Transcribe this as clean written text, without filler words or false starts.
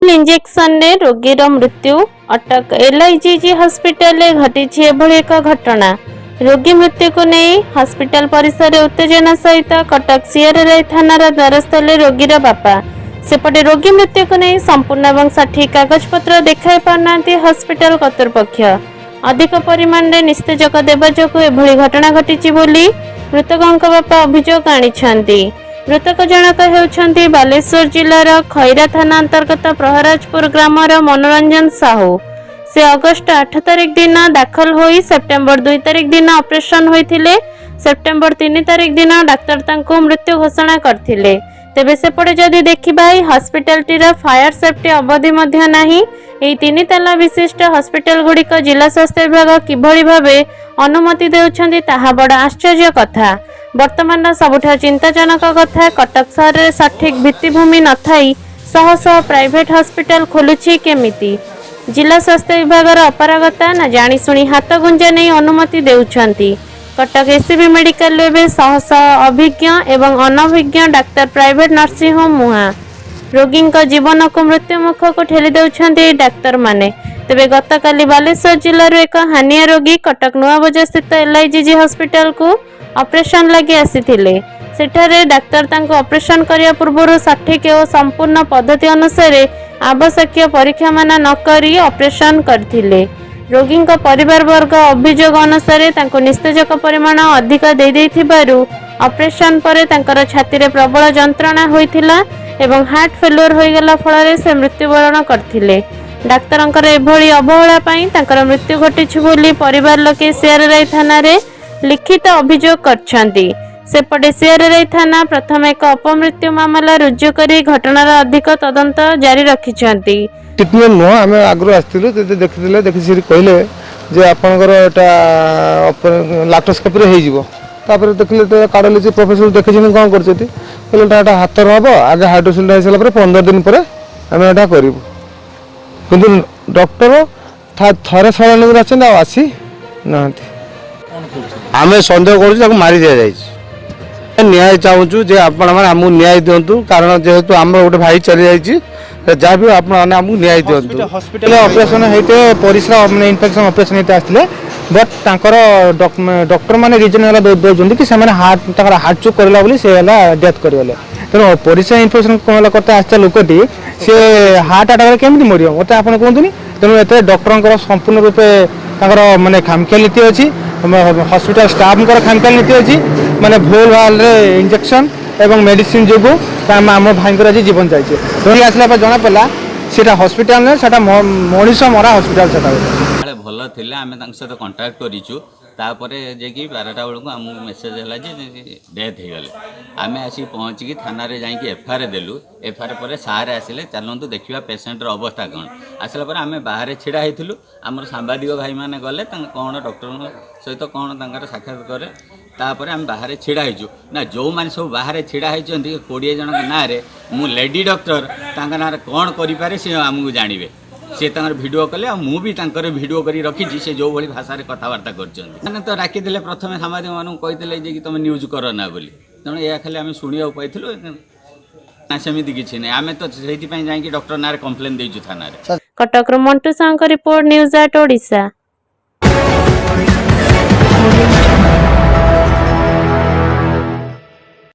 Needle injection ने रोगीर मृत्यु। अटक एलआईजीजी हॉस्पिटल घटी एक घटना। रोगी मृत्यु को नहीं हॉस्पिटल परिसर में उत्तेजना सहित कटक सीआरआई थानार द्वारस्थ हेले रोगीर बापा। सेपटे रोगी मृत्यु को नहीं संपूर्ण और सठिक कागजपत्र देखाई पारना हॉस्पिटल कर्तृपक्ष। अधिक परिमाण में निस्तेजक देवा जो एभली घटना घटी बोली मृतकों बापा अभियोग आनिछंती। मृतक जनक हेउछंती बालेश्वर जिलार खैरा थाना अंतर्गत प्रहराजपुर ग्रामर मनोरंजन साहू। से अगस्ट 8 तारिख दिन दाखल होई सेप्टेम्बर 2 तारिख दिन ऑपरेशन होइथिले। सेप्टेम्बर 3 तारिख दिन डाक्तर तांको मृत्यु घोषणा करथिले। तेबे सेपटे जदि देखिबा हॉस्पिटल टीर फायर सेफ्टी अवधि मध्य नाही। एही 3 ताला विशिष्ट हॉस्पिटल गुड़िक जिला स्वास्थ्य विभाग किभली भाबे अनुमति देउछंती ताहा बड़ आश्चर्य कथा। वर्तमान सबुठा चिंताजनक कथा कटक सहर में सठिक भित्तिभूमि न थाई शह शह प्राइवेट हॉस्पिटल खोलुछि केमिति। जिला स्वास्थ्य विभाग अपारगता ना जानीशुणी हाथ गुंजा नहीं अनुमति देउछंती। कटक एसीबी मेडिकल में शह शह अभिज्ञ एवं अनभिज्ञ डाक्तर प्राइवेट नर्सिंग होम मुहा रोगी जीवन को मृत्यु मुख को ठेली देउछंती डाक्तर माने। तेबे गतकाली बालेश्वर जिलार एक हानिया रोगी कटक नुआ बजार स्थित एलआईजीजी हॉस्पिटल को ऑपरेशन लगी आसीथिले। सेठारे डाक्तर तांको ऑपरेशन करिया पूर्व सठिक और संपूर्ण पद्धति अनुसार आवश्यक परीक्षा मान न करी ऑपरेशन करथिले। रोगी परिवार वर्ग अभियोग अनुसार तांको निस्तेजक परिमाण अधिक दे देथिबारु ऑपरेशन परे तांकर छाती रे प्रबल जंत्रणा होइथिला एवं हार्ट फेल्युअर होइगला फल से मृत्युवरण करथिले। डाक्तरंकर एभली अवहेला पई तांकर मृत्यु घटिछि बोली परिवार लोके सीआरआई थाना रे लिखित अभियोग करछंती। सेपटे सीआरआई थाना प्रथम एक अपमृत्यु मामला रुजु करी घटनार अधिक तदंत जारी रखिछंती। ट्रीटमेंट नुह आम आगु आसलु देखिले देखी कहले जे आपनकर एटा लैप्रोस्कोपी हो तापर देखले तो कार्डियोलॉजी प्रोफेसर देखि कौन करछथि कहले एटा हाथ रहब आगे हाइड्रोसिल हो साला 15 दिन पर आम एटा करिवु किंतु डॉक्टर थरे सलानी आछन आसी नांती आम सन्देह कर मारी दि जाए न्याय चाहूँ जे आपण मैंने आमको न्याय दिंतु कारण जेहेतु आम गोटे भाई चली जाइए जहाँ भी आपको न्याय दिंतु। हॉस्पिटल ऑपरेशन होते परिश्रा इन्फेक्शन ऑपरेशन होते आसते बट तांकर डॉक्टर मैंने रिजन है दौरान कि हार्ट हार्ट चुक करला बोली से डेथ करगले तेणु परिश्रा इन्फेक्शन कौन करते आसता लोकटी सी हार्ट अटैक केमी मर मत आप कहतुनि तेणु ये डॉक्टर संपूर्ण रूपे माने खामखियाल नीति अच्छी हॉस्पिटल स्टाफ खामखियाल नीति अच्छी माने भूल भाल इंजेक्शन एवं मेडिसिन जो आम भाई आज जीवन जाइए धरी आसला जना पड़ा सीटा हॉस्पिटल ना से मनीष मरा हॉस्पिटल से भल थे आम सहित कंटाक्ट करूँ तापर जे 12टा बेलू आम मेसेज है डेथ हो गले आम आसिक पहुँचिकी थाना जाकि एफआईआर देलु एफआईआर पर सारे आसिले चलतु देखा पेसेंटर अवस्था कौन आसला आम बाहर छिड़ा होइथिलु आमर सांबादिक भाई मैंने गले कौन डॉक्टर सहित कौन साक्षात करे तापर आम बाहर छिड़ा होइछु ना जो मैंने सब बाहर छिड़ा होइछन्ति 20 जन ना मु लेडी डॉक्टर ना कौन करें सी आमको जानवे सी भिडियो कले मु भी भिडियो कर रखी से जो भाई भाषा कथबार्ता कर तो डाकी प्रथम सांबादिक मानू कहते कि तुम न्यूज कर ना बोली तेणु यह खाली आम शुणा पाइलु ना सेमती किसी ना आम तो से डॉक्टर ना कम्प्लेन देचु थाना। Cuttack Mantu Sahu report news 8 Odisha.